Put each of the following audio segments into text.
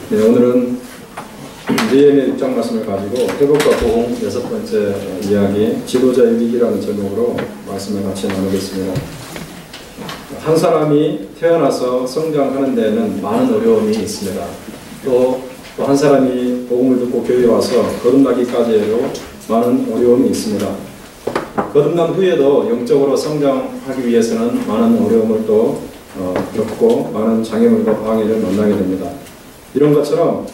네, 오늘은 느헤미야 6장 말씀을 가지고 회복과 보응 6번째 이야기 지도자의 위기라는 제목으로 말씀을 같이 나누겠습니다. 한 사람이 태어나서 성장하는 데에는 많은 어려움이 있습니다. 또 한 사람이 복음을 듣고 교회에 와서 거듭나기까지에도 많은 어려움이 있습니다. 거듭난 후에도 영적으로 성장하기 위해서는 많은 어려움을 또 겪고 많은 장애물과 방해를 만나게 됩니다. 이런 것처럼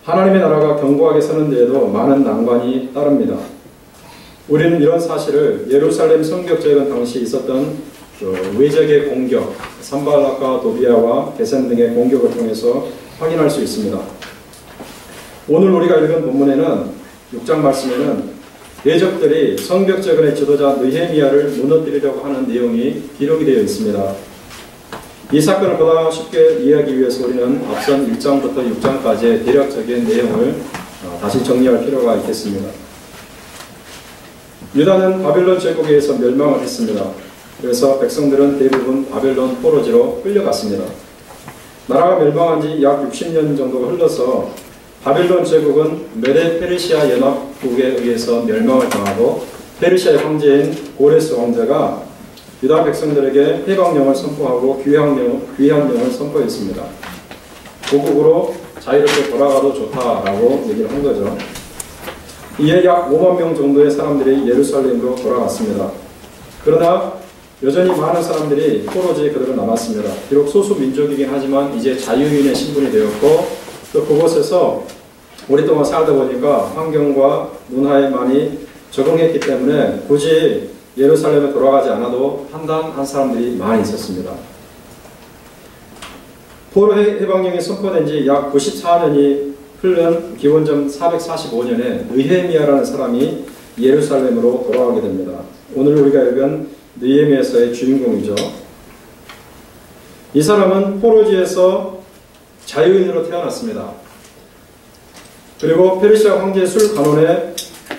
하나님의 나라가 견고하게 서는 데에도 많은 난관이 따릅니다. 우리는 이런 사실을 예루살렘 성벽재건 당시 있었던 외적의 공격, 산발락과 도비아와 게셈 등의 공격을 통해서 확인할 수 있습니다. 오늘 우리가 읽은 본문에는 6장 말씀에는 외적들이 성벽재건의 지도자 느헤미야를 무너뜨리려고 하는 내용이 기록이 되어 있습니다. 이 사건을 보다 쉽게 이해하기 위해서 우리는 앞선 1장부터 6장까지의 대략적인 내용을 다시 정리할 필요가 있겠습니다. 유다는 바벨론 제국에 의해서 멸망을 했습니다. 그래서 백성들은 대부분 바벨론 포로지로 끌려갔습니다. 나라가 멸망한 지 약 60년 정도가 흘러서 바벨론 제국은 메데 페르시아 연합국에 의해서 멸망을 당하고 페르시아의 황제인 고레스 왕자가 유다 백성들에게 해방령을 선포하고 귀환령을 선포했습니다. 고국으로 자유롭게 돌아가도 좋다라고 얘기를 한 거죠. 이에 약 5만 명 정도의 사람들이 예루살렘으로 돌아갔습니다. 그러나 여전히 많은 사람들이 포로지에 그대로 남았습니다. 비록 소수 민족이긴 하지만 이제 자유인의 신분이 되었고 또 그곳에서 오랫동안 살다 보니까 환경과 문화에 많이 적응했기 때문에 굳이 예루살렘에 돌아가지 않아도 판단한 사람들이 많이 있었습니다. 포로 해방령이 선포된 지 약 94년이 흐른 기원전 445년에 느헤미야라는 사람이 예루살렘으로 돌아가게 됩니다. 오늘 우리가 읽은 느헤미야서의 주인공이죠. 이 사람은 포로지에서 자유인으로 태어났습니다. 그리고 페르시아 황제의 술 간원에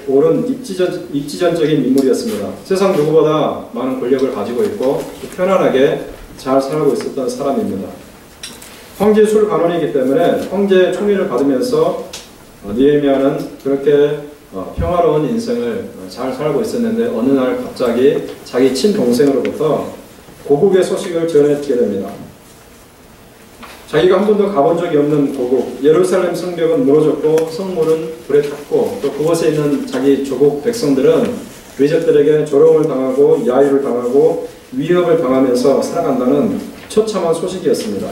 오른 입지전적인 인물이었습니다. 세상 누구보다 많은 권력을 가지고 있고 편안하게 잘 살고 있었던 사람입니다. 황제의 술 간원이기 때문에 황제의 총애를 받으면서 느헤미야는 그렇게 평화로운 인생을 잘 살고 있었는데 어느 날 갑자기 자기 친동생으로부터 고국의 소식을 전해듣게 됩니다. 자기가 한 번도 가본 적이 없는 고국, 예루살렘 성벽은 무너졌고 성문은 불에 탔고 또 그곳에 있는 자기 조국 백성들은 외적들에게 조롱을 당하고 야유를 당하고 위협을 당하면서 살아간다는 처참한 소식이었습니다.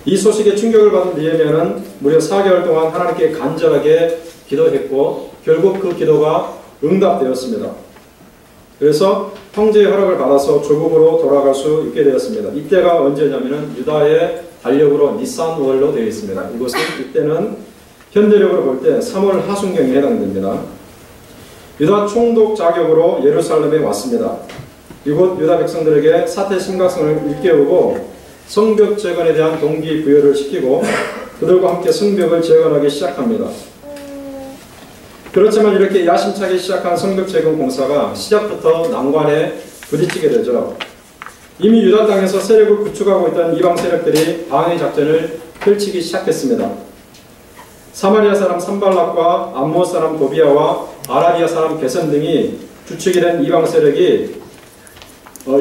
이 소식에 충격을 받은 느헤미야는 무려 4개월 동안 하나님께 간절하게 기도했고 결국 그 기도가 응답되었습니다. 그래서 황제의 허락을 받아서 조국으로 돌아갈 수 있게 되었습니다. 이때가 언제냐면은 유다의 달력으로 니산월로 되어 있습니다. 이것은 이때는 현대력으로 볼 때 3월 하순경에 해당됩니다. 유다 총독 자격으로 예루살렘에 왔습니다. 이곳 유다 백성들에게 사태 심각성을 일깨우고 성벽 재건에 대한 동기부여를 시키고 그들과 함께 성벽을 재건하기 시작합니다. 그렇지만 이렇게 야심차게 시작한 성벽 재건 공사가 시작부터 난관에 부딪히게 되죠. 이미 유다 땅에서 세력을 구축하고 있던 이방 세력들이 방해 작전을 펼치기 시작했습니다. 사마리아 사람 산발락과 암몬 사람 도비아와 아라비아 사람 게셈 등이 주축이 된 이방 세력이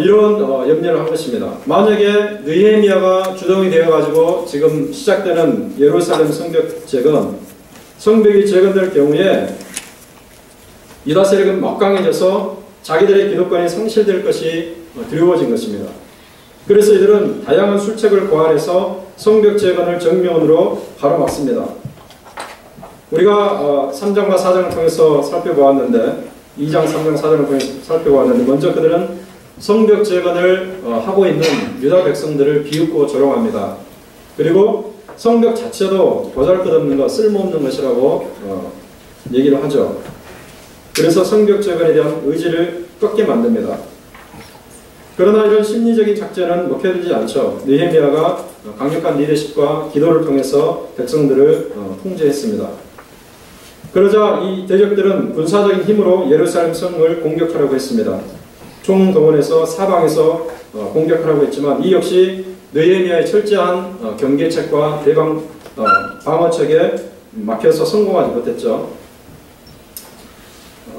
이런 염려를 한 것입니다. 만약에 느헤미야가 주동이 되어가지고 지금 시작되는 예루살렘 성벽 재건 성벽이 재건될 경우에 유다 세력은 막강해져서 자기들의 기득권이 상실될 것이 두려워진 것입니다. 그래서 이들은 다양한 술책을 고안해서 성벽 재건을 정면으로 가로막습니다. 우리가 3장과 4장을 통해서 살펴보았는데 2장, 3장, 4장을 통해서 살펴보았는데 먼저 그들은 성벽 재건을 하고 있는 유다 백성들을 비웃고 조롱합니다. 그리고 성벽 자체도 보잘것없는 것, 쓸모없는 것이라고 얘기를 하죠. 그래서 성벽 재건에 대한 의지를 꺾게 만듭니다. 그러나 이런 심리적인 작전은 먹혀들지 않죠. 느헤미야가 강력한 리더십과 기도를 통해서 백성들을 통제했습니다. 그러자 이 대적들은 군사적인 힘으로 예루살렘 성을 공격하려고 했습니다. 총동원해서 사방에서 공격하려고 했지만 이 역시 느헤미야의 철저한 경계책과 방어책에 막혀서 성공하지 못했죠.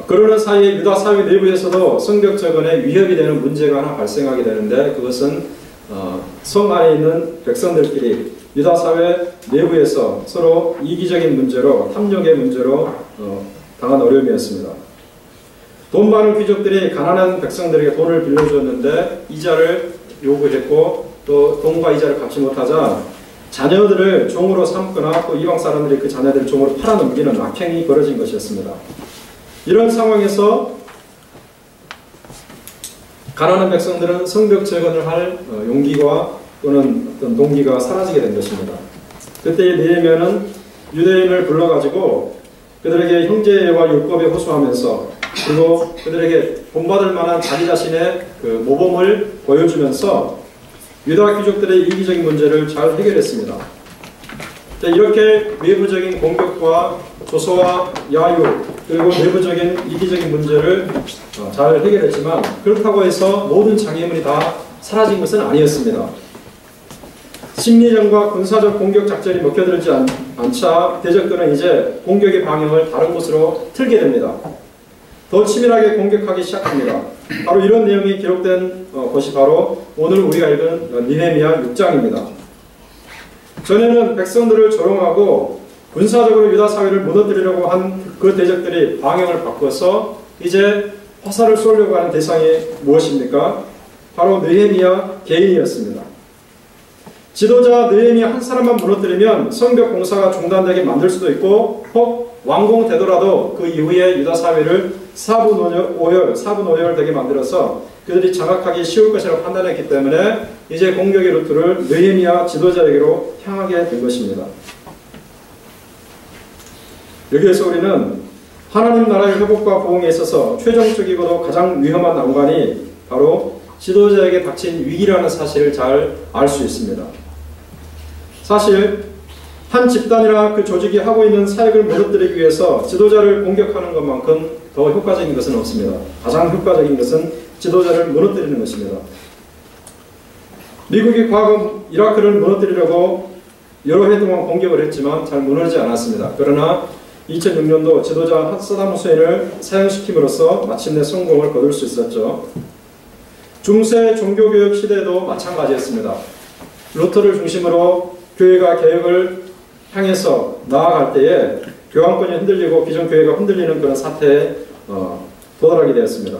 그러는 사이에 유다 사회 내부에서도 성벽 재건에 위협이 되는 문제가 하나 발생하게 되는데, 그것은 성 안에 있는 백성들끼리 유다 사회 내부에서 서로 이기적인 문제로, 탐욕의 문제로 당한 어려움이었습니다. 돈 많은 귀족들이 가난한 백성들에게 돈을 빌려주었는데 이자를 요구했고, 또 돈과 이자를 갚지 못하자 자녀들을 종으로 삼거나 또 이방 사람들이 그 자녀들을 종으로 팔아넘기는 악행이 벌어진 것이었습니다. 이런 상황에서 가난한 백성들은 성벽 재건을 할 용기와 또는 어떤 동기가 사라지게 된 것입니다. 그때 느헤미야는 유대인을 불러가지고 그들에게 형제와 율법에 호소하면서, 그리고 그들에게 본받을 만한 자기 자신의 그 모범을 보여주면서 유다 귀족들의 이기적인 문제를 잘 해결했습니다. 이렇게 외부적인 공격과 조소와 야유, 그리고 내부적인 이기적인 문제를 잘 해결했지만, 그렇다고 해서 모든 장애물이 다 사라진 것은 아니었습니다. 심리전과 군사적 공격 작전이 먹혀들지 않자 대적들은 이제 공격의 방향을 다른 곳으로 틀게 됩니다. 더 치밀하게 공격하기 시작합니다. 바로 이런 내용이 기록된 것이 바로 오늘 우리가 읽은 느헤미야 6장입니다. 전에는 백성들을 조롱하고 군사적으로 유다 사회를 무너뜨리려고 한 그 대적들이 방향을 바꿔서 이제 화살을 쏘려고 하는 대상이 무엇입니까? 바로 느헤미야 개인이었습니다. 지도자 느헤미야 한 사람만 무너뜨리면 성벽 공사가 중단되게 만들 수도 있고, 혹 완공되더라도 그 이후에 유다 사회를 사분오열 되게 만들어서 그들이 장악하기 쉬울 것이라고 판단했기 때문에 이제 공격의 루트를 느헤미야 지도자에게로 향하게 된 것입니다. 여기에서 우리는 하나님 나라의 회복과 부흥에 있어서 최종적이고도 가장 위험한 난관이 바로 지도자에게 닥친 위기라는 사실을 잘 알 수 있습니다. 사실 한 집단이나 그 조직이 하고 있는 사역을 무너뜨리기 위해서 지도자를 공격하는 것만큼 더 효과적인 것은 없습니다. 가장 효과적인 것은 지도자를 무너뜨리는 것입니다. 미국이 과거 이라크를 무너뜨리려고 여러 해 동안 공격을 했지만 잘 무너지지 않았습니다. 그러나 2006년도 지도자 사담 후세인을 사형시킴으로써 마침내 성공을 거둘 수 있었죠. 중세 종교교육 시대에도 마찬가지였습니다. 루터를 중심으로 교회가 개혁을 향해서 나아갈 때에 교황권이 흔들리고 기존교회가 흔들리는 그런 사태에 도달하게 되었습니다.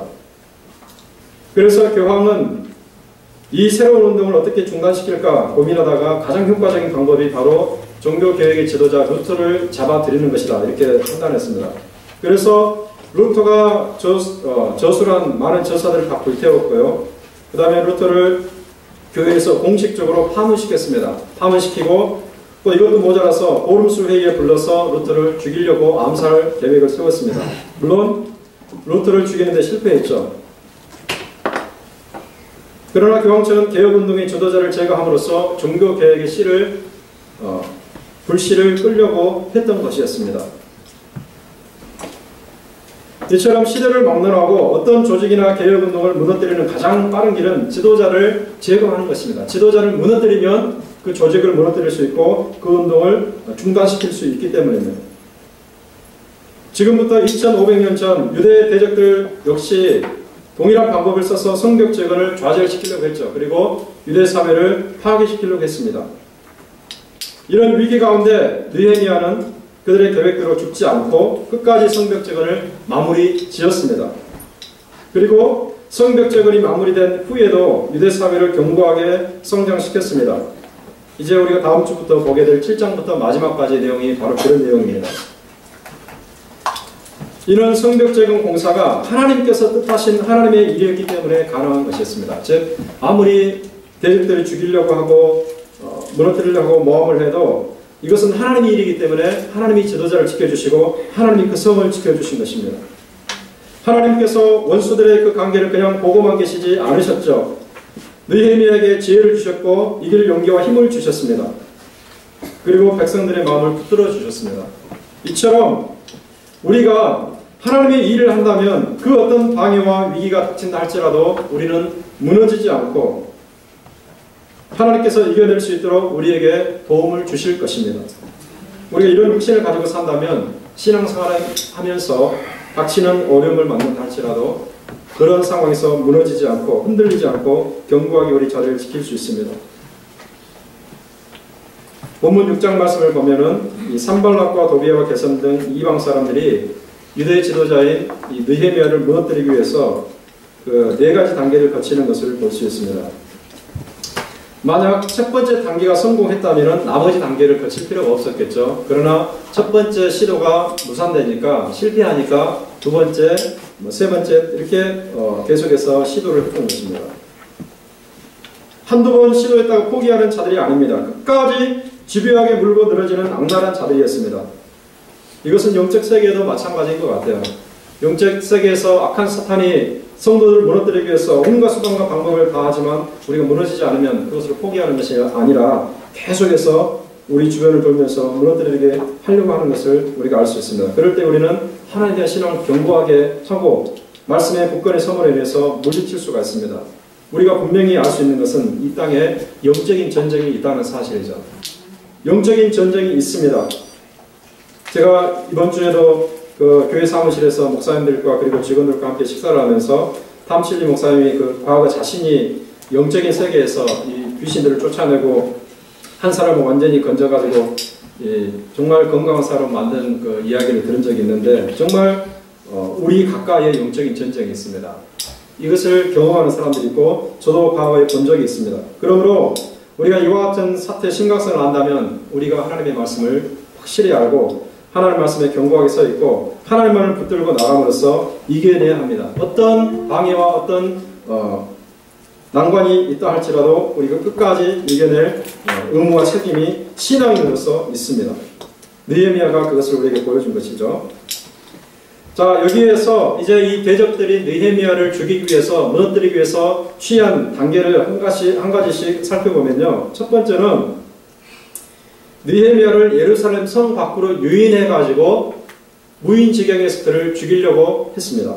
그래서 교황은 이 새로운 운동을 어떻게 중단시킬까 고민하다가 가장 효과적인 방법이 바로 종교개혁의 지도자 루터를 잡아들이는 것이다, 이렇게 판단했습니다. 그래서 루터가 저술한 많은 저사들을 다 불태웠고요. 그 다음에 루터를 교회에서 공식적으로 파문시켰습니다. 파문시키고 또 이것도 모자라서 보름수 회의에 불러서 루터를 죽이려고 암살 계획을 세웠습니다. 물론 루터를 죽이는 데 실패했죠. 그러나 교황청은 개혁운동의 지도자를 제거함으로써 종교개혁의 불씨를 끌려고 했던 것이었습니다. 이처럼 시대를 막론하고 어떤 조직이나 개혁운동을 무너뜨리는 가장 빠른 길은 지도자를 제거하는 것입니다. 지도자를 무너뜨리면 그 조직을 무너뜨릴 수 있고 그 운동을 중단시킬 수 있기 때문입니다. 지금부터 2500년 전 유대 대적들 역시 동일한 방법을 써서 성벽 재건을 좌절시키려고 했죠. 그리고 유대 사회를 파괴시키려고 했습니다. 이런 위기 가운데 느헤미야는 그들의 계획대로 죽지 않고 끝까지 성벽 재건을 마무리 지었습니다. 그리고 성벽 재건이 마무리된 후에도 유대 사회를 견고하게 성장시켰습니다. 이제 우리가 다음 주부터 보게 될 7장부터 마지막까지의 내용이 바로 그런 내용입니다. 이는 성벽 재건 공사가 하나님께서 뜻하신 하나님의 일이었기 때문에 가능한 것이었습니다. 즉 아무리 대적들을 죽이려고 하고 무너뜨리려고 하고 모함을 해도 이것은 하나님의 일이기 때문에 하나님이 지도자를 지켜주시고 하나님이 그 성을 지켜주신 것입니다. 하나님께서 원수들의 그 관계를 그냥 보고만 계시지 않으셨죠. 느헤미야에게 지혜를 주셨고 이길 용기와 힘을 주셨습니다. 그리고 백성들의 마음을 붙들어 주셨습니다. 이처럼 우리가 하나님의 일을 한다면 그 어떤 방해와 위기가 닥친다 할지라도 우리는 무너지지 않고 하나님께서 이겨낼 수 있도록 우리에게 도움을 주실 것입니다. 우리가 이런 확신을 가지고 산다면 신앙생활을 하면서 닥치는 어려움을 만난다 할지라도 그런 상황에서 무너지지 않고 흔들리지 않고 견고하게 우리 자리를 지킬 수 있습니다. 본문 6장 말씀을 보면은 이 산발락과 도비아와 게셈 등 이방 사람들이 유대 지도자인 이 느헤미야를 무너뜨리기 위해서 그 4가지 단계를 거치는 것을 볼 수 있습니다. 만약 첫 번째 단계가 성공했다면 나머지 단계를 거칠 필요가 없었겠죠. 그러나 첫 번째 시도가 무산되니까 실패하니까 두 번째, 세 번째 이렇게 계속해서 시도를 했던 것입니다. 한두 번 시도했다고 포기하는 자들이 아닙니다. 끝까지 집요하게 물고 늘어지는 악랄한 자들이었습니다. 이것은 영적 세계에도 마찬가지인 것 같아요. 영적 세계에서 악한 사탄이 성도들을 무너뜨리기 위해서 온갖 수단과 방법을 다하지만 우리가 무너지지 않으면 그것을 포기하는 것이 아니라 계속해서 우리 주변을 돌면서 무너뜨리게 하려고 하는 것을 우리가 알 수 있습니다. 그럴 때 우리는 하나님에 대한 신앙을 견고하게 하고 말씀의 굳건히 서물에 의해서 물리칠 수가 있습니다. 우리가 분명히 알 수 있는 것은 이 땅에 영적인 전쟁이 있다는 사실이죠. 영적인 전쟁이 있습니다. 제가 이번 주에도 그 교회 사무실에서 목사님들과 그리고 직원들과 함께 식사를 하면서 탐실리 목사님이 그 과거 자신이 영적인 세계에서 이 귀신들을 쫓아내고 한 사람을 완전히 건져가지고 정말 건강한 사람 만든 그 이야기를 들은 적이 있는데 정말 우리 가까이에 영적인 전쟁이 있습니다. 이것을 경험하는 사람들이 있고 저도 과거에 본 적이 있습니다. 그러므로 우리가 이와 같은 사태의 심각성을 안다면 우리가 하나님의 말씀을 확실히 알고 하나님의 말씀에 견고하게 서 있고 하나님만을 붙들고 나감으로써 이겨내야 합니다. 어떤 방해와 어떤 난관이 있다 할지라도 우리가 끝까지 이겨낼 의무와 책임이 신앙인으로서 있습니다. 느헤미야가 그것을 우리에게 보여준 것이죠. 자, 여기에서 이제 이 대적들이 느헤미야를 죽이기 위해서 무너뜨리기 위해서 취한 단계를 한 가지씩 살펴보면요. 첫 번째는 느헤미야를 예루살렘 성 밖으로 유인해 가지고 무인지경에서 그를 죽이려고 했습니다.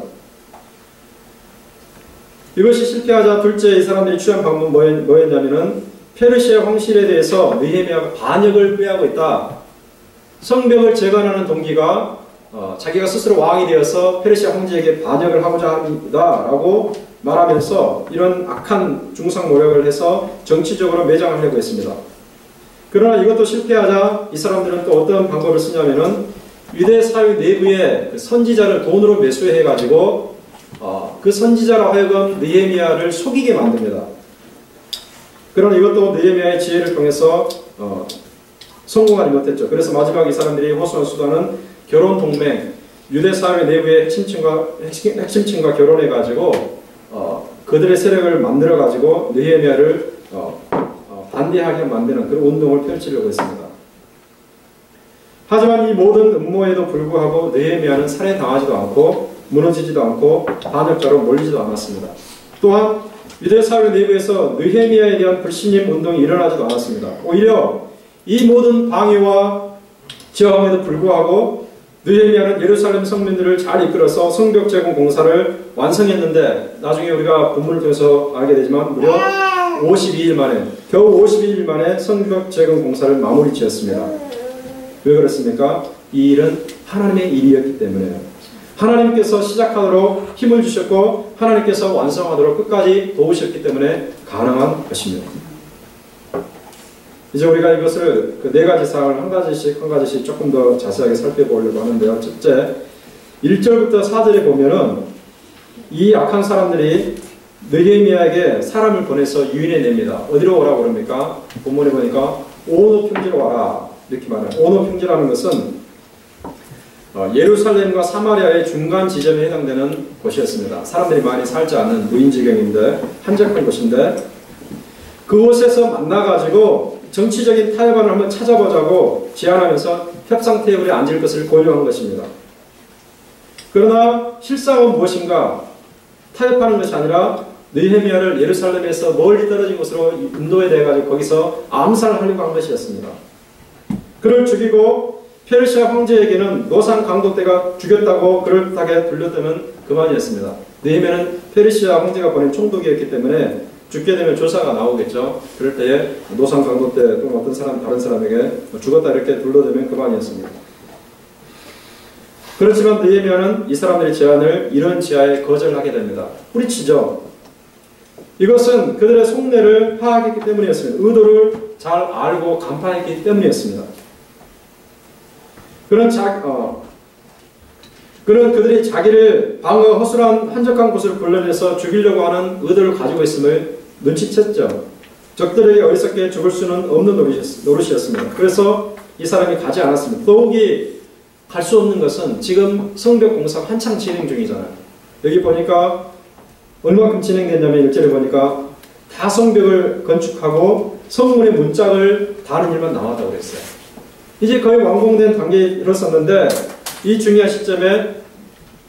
이것이 실패하자 둘째 이 사람들이 취한 방법은 뭐였냐면은 페르시아 황실에 대해서 느헤미야가 반역을 꾀하고 있다. 성벽을 재건하는 동기가 자기가 스스로 왕이 되어서 페르시아 황제에게 반역을 하고자 합니다 라고 말하면서 이런 악한 중상 모략을 해서 정치적으로 매장하려고 했습니다. 그러나 이것도 실패하자 이 사람들은 또 어떤 방법을 쓰냐면은 유대 사회 내부에 그 선지자를 돈으로 매수해 가지고 그 선지자로 하여금 느헤미야를 속이게 만듭니다. 그러나 이것도 느헤미야의 지혜를 통해서 성공하지 못했죠. 그래서 마지막 이 사람들이 호소한 수단은 결혼 동맹, 유대 사회 내부의 핵심층과 결혼해 가지고 그들의 세력을 만들어 가지고 느헤미야를 반대하게 만드는 그런 운동을 펼치려고 했습니다. 하지만 이 모든 음모에도 불구하고 느헤미야는 살해당하지도 않고 무너지지도 않고 반역자로 몰리지도 않았습니다. 또한 유대 사회 내부에서 느헤미야에 대한 불신임 운동이 일어나지도 않았습니다. 오히려 이 모든 방해와 저항에도 불구하고 느헤미야는 예루살렘 성민들을 잘 이끌어서 성벽 재건 공사를 완성했는데 나중에 우리가 본문을 통해서 알게 되지만 무려 52일 만에 겨우 52일 만에 성벽 재건 공사를 마무리 지었습니다. 왜 그렇습니까? 이 일은 하나님의 일이었기 때문에요. 하나님께서 시작하도록 힘을 주셨고 하나님께서 완성하도록 끝까지 도우셨기 때문에 가능한 것입니다. 이제 우리가 이것을 그 4가지 사항을 한 가지씩 조금 더 자세하게 살펴보려고 하는데요. 첫째, 1절부터 4절에 보면은 이 악한 사람들이 느헤미야에게 사람을 보내서 유인해냅니다. 어디로 오라고 그럽니까? 본문에 보니까 오노 평지로 와라 이렇게 말해요. 오노 평지라는 것은 예루살렘과 사마리아의 중간 지점에 해당되는 곳이었습니다. 사람들이 많이 살지 않는 무인지경인데 한적한 곳인데 그곳에서 만나가지고 정치적인 타협안을 한번 찾아보자고 제안하면서 협상 테이블에 앉을 것을 권유한 것입니다. 그러나 실상은 무엇인가? 타협하는 것이 아니라 느헤미야를 예루살렘에서 멀리 떨어진 곳으로 인도에 대해가지고 거기서 암살하려고 한 것이었습니다. 그를 죽이고 페르시아 황제에게는 노상 강독대가 죽였다고 그럴듯하게 불렸다면 그만이었습니다. 느헤미야는 페르시아 황제가 보낸 총독이었기 때문에 죽게 되면 조사가 나오겠죠. 그럴 때에 노상 강도 때 또 어떤 사람 다른 사람에게 죽었다 이렇게 둘러대면 그만이었습니다. 그렇지만 느헤미야는 이 사람들의 제안을 이런 지하에 거절하게 됩니다. 뿌리치죠. 이것은 그들의 속내를 파악했기 때문이었습니다. 의도를 잘 알고 간파했기 때문이었습니다. 그는 그들이 자기를 방어 허술한 한적한 곳을 걸러내서 죽이려고 하는 의도를 가지고 있음을 눈치챘죠. 적들에게 어리석게 죽을 수는 없는 노릇이었습니다. 그래서 이 사람이 가지 않았습니다. 더욱이 갈 수 없는 것은 지금 성벽 공사가 한창 진행 중이잖아요. 여기 보니까 얼마큼 진행됐냐면 1절에 보니까 다 성벽을 건축하고 성문의 문짝을 다는 일만 남았다고 그랬어요. 이제 거의 완공된 단계에 이르렀었는데 이 중요한 시점에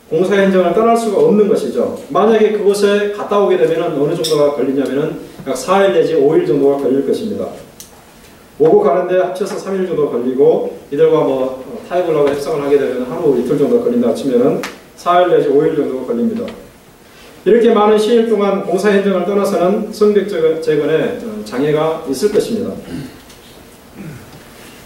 공사 현장을 떠날 수가 없는 것이죠. 만약에 그곳에 갔다 오게 되면 어느 정도가 걸리냐면 약 4일 내지 5일 정도가 걸릴 것입니다. 오고 가는데 합쳐서 3일 정도 걸리고 이들과 타협을 하고 협상을 하게 되면 하루 이틀 정도 걸린다 치면은 4일 내지 5일 정도가 걸립니다. 이렇게 많은 시일 동안 공사 현장을 떠나서는 성벽 재건에 장애가 있을 것입니다.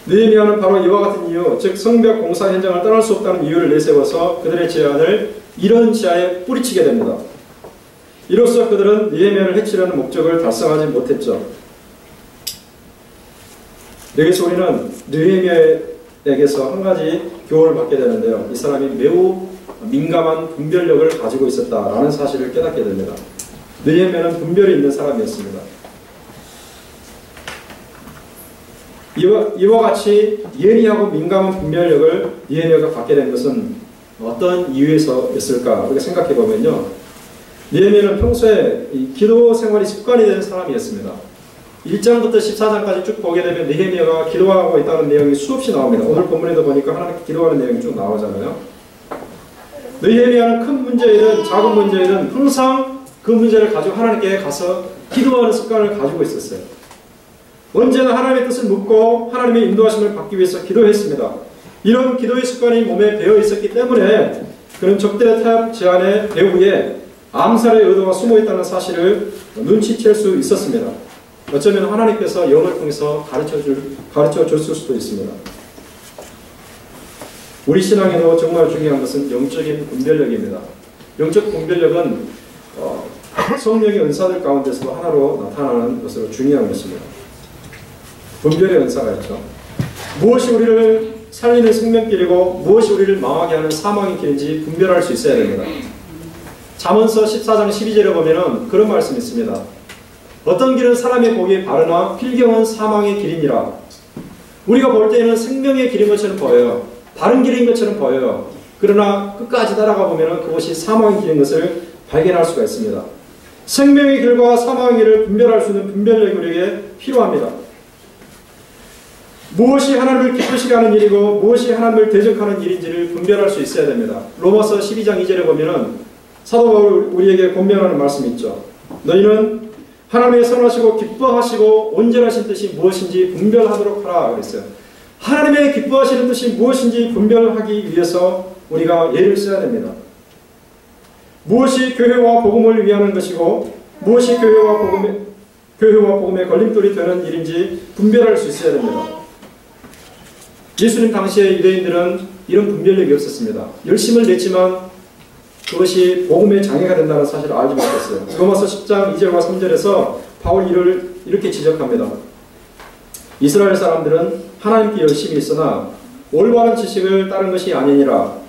느헤미야는 바로 이와 같은 이유, 즉 성벽 공사 현장을 떠날 수 없다는 이유를 내세워서 그들의 제안을 이런 지하에 뿌리치게 됩니다. 이로써 그들은 느헤미야를 해치려는 목적을 달성하지 못했죠. 여기서 우리는 느헤미야에게서 한 가지 교훈을 받게 되는데요. 이 사람이 매우 민감한 분별력을 가지고 있었다라는 사실을 깨닫게 됩니다. 느헤미야는 분별이 있는 사람이었습니다. 이와 같이 예리하고 민감한 분별력을 느헤미야가 갖게 된 것은 어떤 이유에서였을까 우리가 생각해 보면요. 느헤미야는 평소에 기도 생활이 습관이 된 사람이었습니다. 1장부터 14장까지 쭉 보게 되면 느헤미야가 기도하고 있다는 내용이 수없이 나옵니다. 오늘 본문에도 보니까 하나님께 기도하는 내용이 쭉 나오잖아요. 느헤미야는 큰 문제이든 작은 문제이든 항상 그 문제를 가지고 하나님께 가서 기도하는 습관을 가지고 있었어요. 언제나 하나님의 뜻을 묻고 하나님의 인도하심을 받기 위해서 기도했습니다. 이런 기도의 습관이 몸에 배어 있었기 때문에 그는 적들의 타협 제안의 배후에 암살의 의도가 숨어 있다는 사실을 눈치챌 수 있었습니다. 어쩌면 하나님께서 영을 통해서 가르쳐 줬을 수도 있습니다. 우리 신앙에도 정말 중요한 것은 영적인 분별력입니다. 영적 분별력은 성령의 은사들 가운데서도 하나로 나타나는 것으로 중요한 것입니다. 분별의 은사가 있죠. 무엇이 우리를 살리는 생명길이고 무엇이 우리를 망하게 하는 사망의 길인지 분별할 수 있어야 됩니다. 잠언서 14장 12절에 보면 그런 말씀이 있습니다. 어떤 길은 사람의 보기에 바르나 필경은 사망의 길이니라. 우리가 볼 때는 생명의 길인 것처럼 보여요. 바른 길인 것처럼 보여요. 그러나 끝까지 따라가 보면 그것이 사망의 길인 것을 발견할 수가 있습니다. 생명의 길과 사망의 길을 분별할 수 있는 분별력이 우리에게 필요합니다. 무엇이 하나님을 기쁘시게 하는 일이고 무엇이 하나님을 대적하는 일인지를 분별할 수 있어야 됩니다. 로마서 12장 2절에 보면 사도 바울이 우리에게 권면하는 말씀이 있죠. 너희는 하나님의 선하시고 기뻐하시고 온전하신 뜻이 무엇인지 분별하도록 하라 그랬어요. 하나님의 기뻐하시는 뜻이 무엇인지 분별하기 위해서 우리가 예를 써야 됩니다. 무엇이 교회와 복음을 위하는 것이고 무엇이 교회와 복음의 걸림돌이 되는 일인지 분별할 수 있어야 됩니다. 예수님 당시에 유대인들은 이런 분별력이 없었습니다. 열심을 냈지만 그것이 복음의 장애가 된다는 사실을 알지 못했어요. 로마서 10장 2절과 3절에서 바울이 이렇게 지적합니다. 이스라엘 사람들은 하나님께 열심히 있으나 올바른 지식을 따른 것이 아니니라.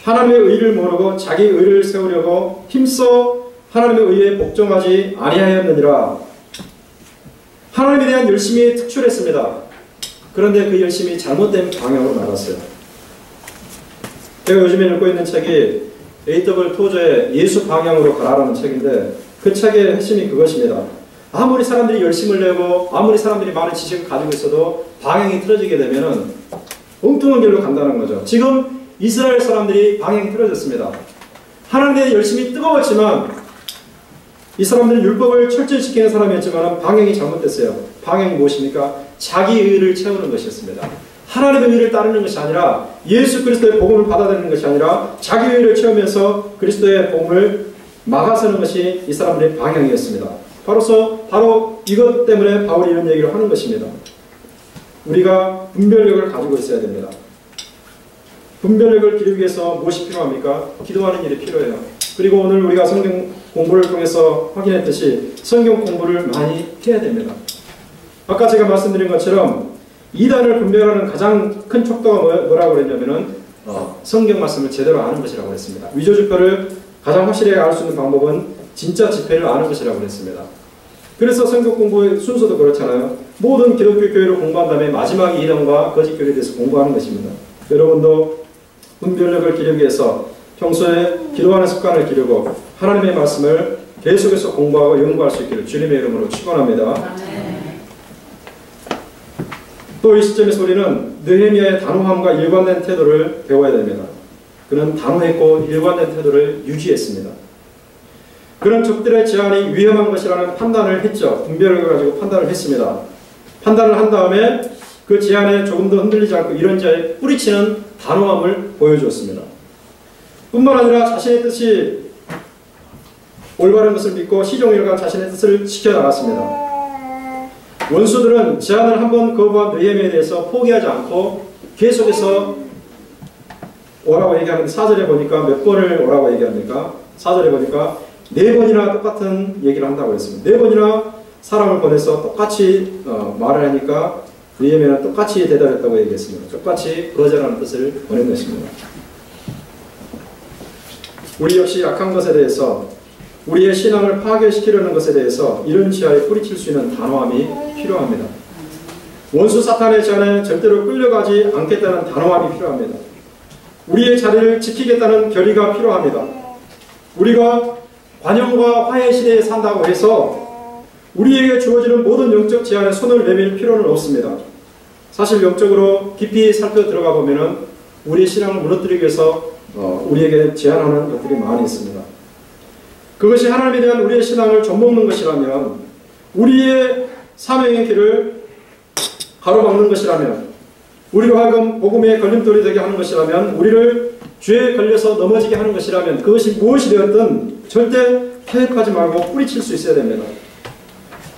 하나님의 의를 모르고 자기 의를 세우려고 힘써 하나님의 의에 복종하지 아니하였느니라. 하나님에 대한 열심이 특출했습니다. 그런데 그 열심이 잘못된 방향으로 나갔어요. 제가 요즘에 읽고 있는 책이 A.W. 토저의 예수 방향으로 가라라는 책인데 그 책의 핵심이 그것입니다. 아무리 사람들이 열심을 내고 아무리 사람들이 많은 지식을 가지고 있어도 방향이 틀어지게 되면 엉뚱한 길로 간다는 거죠. 지금 이스라엘 사람들이 방향이 틀어졌습니다. 하나님에 대한 열심이 뜨거웠지만 이 사람들은 율법을 철저히 지키는 사람이었지만 방향이 잘못됐어요. 방향이 무엇입니까? 자기 의를 채우는 것이었습니다. 하나님의 의를 따르는 것이 아니라 예수 그리스도의 복음을 받아들이는 것이 아니라 자기 의를 채우면서 그리스도의 복음을 막아서는 것이 이 사람들의 방향이었습니다. 바로 이것 때문에 바울이 이런 얘기를 하는 것입니다. 우리가 분별력을 가지고 있어야 됩니다. 분별력을 기르기 위해서 무엇이 필요합니까? 기도하는 일이 필요해요. 그리고 오늘 우리가 성경 공부를 통해서 확인했듯이 성경 공부를 많이 해야 됩니다. 아까 제가 말씀드린 것처럼 이단을 분별하는 가장 큰 척도가 뭐라고 그랬냐면은 성경 말씀을 제대로 아는 것이라고 했습니다. 위조지표를 가장 확실하게 알 수 있는 방법은 진짜 지폐를 아는 것이라고 했습니다. 그래서 성경 공부의 순서도 그렇잖아요. 모든 기독교 교회를 공부한 다음에 마지막에 이단과 거짓 교회에 대해서 공부하는 것입니다. 여러분도 분별력을 기르기 위해서 평소에 기도하는 습관을 기르고 하나님의 말씀을 계속해서 공부하고 연구할 수 있기를 주님의 이름으로 축원합니다. 또 이 시점에서 우리는 느헤미야의 단호함과 일관된 태도를 배워야 됩니다. 그는 단호했고 일관된 태도를 유지했습니다. 그런 적들의 제안이 위험한 것이라는 판단을 했죠. 분별을 가지고 판단을 했습니다. 판단을 한 다음에 그 제안에 조금도 흔들리지 않고 이런 자에 뿌리치는 단호함을 보여주었습니다. 뿐만 아니라 자신의 뜻이 올바른 것을 믿고 시종일관 자신의 뜻을 지켜나갔습니다. 원수들은 제안을 한번 거부한 느헤미야에 대해서 포기하지 않고 계속해서 오라고 얘기하는데 4절에 보니까 몇 번을 오라고 얘기합니까? 4절에 보니까 4번이나 똑같은 얘기를 한다고 했습니다. 4번이나 사람을 보내서 똑같이 말을 하니까 느헤미야는 똑같이 대답했다고 얘기했습니다. 똑같이 거절하는 뜻을 보낸 것입니다. 우리 역시 약한 것에 대해서 우리의 신앙을 파괴시키려는 것에 대해서 이런 지하에 뿌리칠 수 있는 단호함이 필요합니다. 원수 사탄의 제안에 절대로 끌려가지 않겠다는 단호함이 필요합니다. 우리의 자리를 지키겠다는 결의가 필요합니다. 우리가 관용과 화해 시대에 산다고 해서 우리에게 주어지는 모든 영적 제안에 손을 내밀 필요는 없습니다. 사실 영적으로 깊이 살펴 들어가 보면은 우리의 신앙을 무너뜨리기 위해서 우리에게 제안하는 것들이 많이 있습니다. 그것이 하나님에 대한 우리의 신앙을 좀먹는 것이라면, 우리의 사명의 길을 가로막는 것이라면, 우리로 하여금 복음의 걸림돌이 되게 하는 것이라면, 우리를 죄에 걸려서 넘어지게 하는 것이라면, 그것이 무엇이 되었든 절대 타협하지 말고 뿌리칠 수 있어야 됩니다.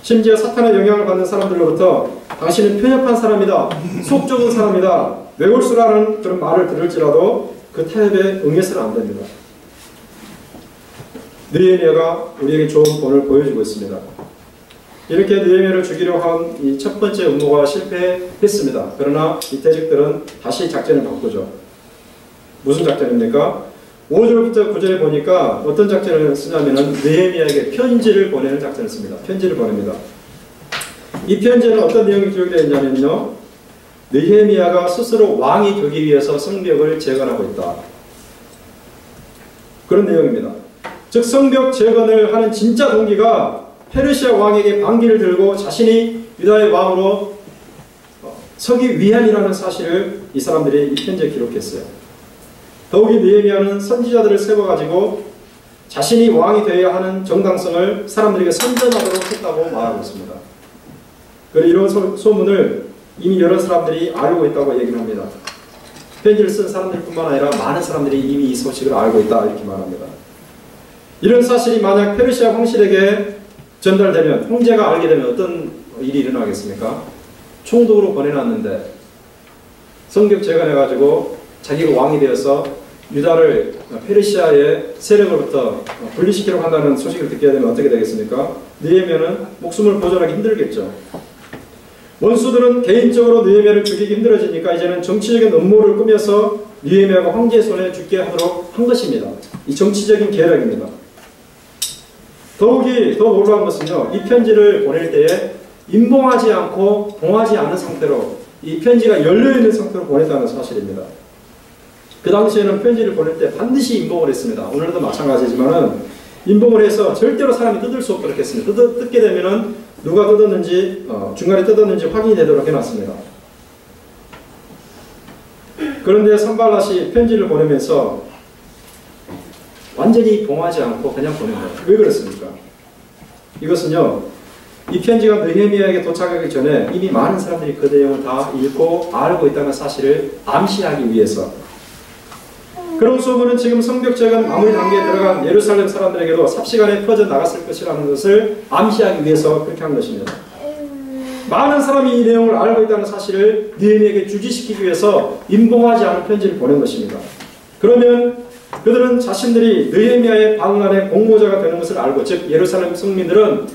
심지어 사탄의 영향을 받는 사람들로부터 당신은 편협한 사람이다, 속 좁은 사람이다, 외골수라는 그런 말을 들을지라도 그 타협에 응해서는 안 됩니다. 느헤미야가 우리에게 좋은 본을 보여주고 있습니다. 이렇게 느헤미야를 죽이려 한 이 첫 번째 음모가 실패했습니다. 그러나 이 태적들은 다시 작전을 바꾸죠. 무슨 작전입니까? 5절부터 9절에 보니까 어떤 작전을 쓰냐면은 느헤미야에게 편지를 보내는 작전을 씁니다. 편지를 보냅니다. 이 편지에는 어떤 내용이 기록되어 있냐면요, 느헤미야가 스스로 왕이 되기 위해서 성벽을 재건하고 있다, 그런 내용입니다. 즉 성벽 재건을 하는 진짜 동기가 페르시아 왕에게 반기를 들고 자신이 유다의 왕으로 서기 위함이라는 사실을 이 사람들이 이 편지에 기록했어요. 더욱이 느헤미야는 선지자들을 세워가지고 자신이 왕이 되어야 하는 정당성을 사람들에게 선전하도록 했다고 말하고 있습니다. 그리고 이런 소문을 이미 여러 사람들이 알고 있다고 얘기를 합니다. 편지를 쓴 사람들뿐만 아니라 많은 사람들이 이미 이 소식을 알고 있다, 이렇게 말합니다. 이런 사실이 만약 페르시아 황실에게 전달되면, 황제가 알게 되면 어떤 일이 일어나겠습니까? 총독으로 보내놨는데 성벽 재건해가지고 자기가 왕이 되어서 유다를 페르시아의 세력으로부터 분리시키려고 한다는 소식을 듣게 되면 어떻게 되겠습니까? 느헤미야는 목숨을 보존하기 힘들겠죠. 원수들은 개인적으로 느헤미야를 죽이기 힘들어지니까 이제는 정치적인 음모를 꾸며서 느헤미야가 황제의 손에 죽게 하도록 한 것입니다. 이 정치적인 계략입니다. 더욱이 더 놀라운 것은요, 이 편지를 보낼 때에 임봉하지 않고 봉하지 않은 상태로, 이 편지가 열려있는 상태로 보냈다는 사실입니다. 그 당시에는 편지를 보낼 때 반드시 임봉을 했습니다. 오늘도 마찬가지지만은 임봉을 해서 절대로 사람이 뜯을 수 없도록 했습니다. 뜯게 되면은 누가 뜯었는지, 중간에 뜯었는지 확인이 되도록 해놨습니다. 그런데 산발랏이 편지를 보내면서 완전히 봉하지 않고 그냥 보낸 거예요. 왜 그렇습니까? 이것은요, 이 편지가 느헤미야에게 도착하기 전에 이미 많은 사람들이 그 내용을 다 읽고 알고 있다는 사실을 암시하기 위해서, 그런 소문은 지금 성벽재건 마무리 단계에 들어간 예루살렘 사람들에게도 삽시간에 퍼져나갔을 것이라는 것을 암시하기 위해서 그렇게 한 것입니다. 많은 사람이 이 내용을 알고 있다는 사실을 느헤미야에게 주지시키기 위해서 임봉하지 않은 편지를 보낸 것입니다. 그러면 그들은 자신들이 느헤미야의 방언의 공모자가 되는 것을 알고, 즉 예루살렘 성민들은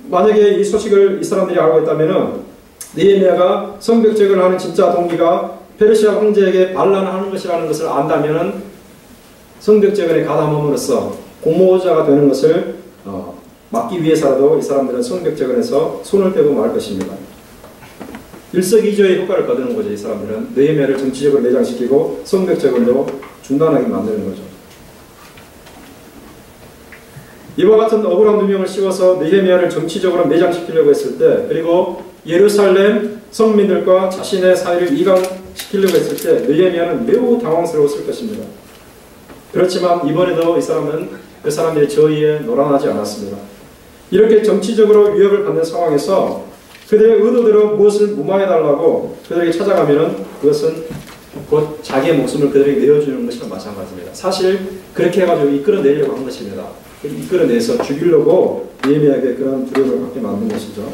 만약에 이 소식을 이 사람들이 알고 있다면 느헤미야가 성벽재건을 하는 진짜 동기가 페르시아 황제에게 반란하는 것이라는 것을 안다면 성벽재건에 가담함으로써 공모자가 되는 것을 막기 위해서라도 이 사람들은 성벽재건에서 손을 떼고 말 것입니다. 일석이조의 효과를 거두는 거죠. 이 사람들은 느헤미야를 정치적으로 매장시키고 성벽재건도 중단하게 만드는 거죠. 이와 같은 억울한 누명을 씌워서 느헤미야를 정치적으로 매장시키려고 했을 때, 그리고 예루살렘 성민들과 자신의 사이를 이강시키려고 했을 때 느헤미야는 매우 당황스러웠을 것입니다. 그렇지만 이번에도 이 사람은 그 사람들의 저의에 노란하지 않았습니다. 이렇게 정치적으로 위협을 받는 상황에서 그들의 의도대로 무엇을 무마해달라고 그들에게 찾아가면 그것은 곧 자기의 목숨을 그들에게 내어주는 것이랑 마찬가지입니다. 사실 그렇게 해가지고 이끌어내려고 한 것입니다. 이끌어내서 죽이려고 느헤미야에게 그런 두려움을 갖게 만든 것이죠.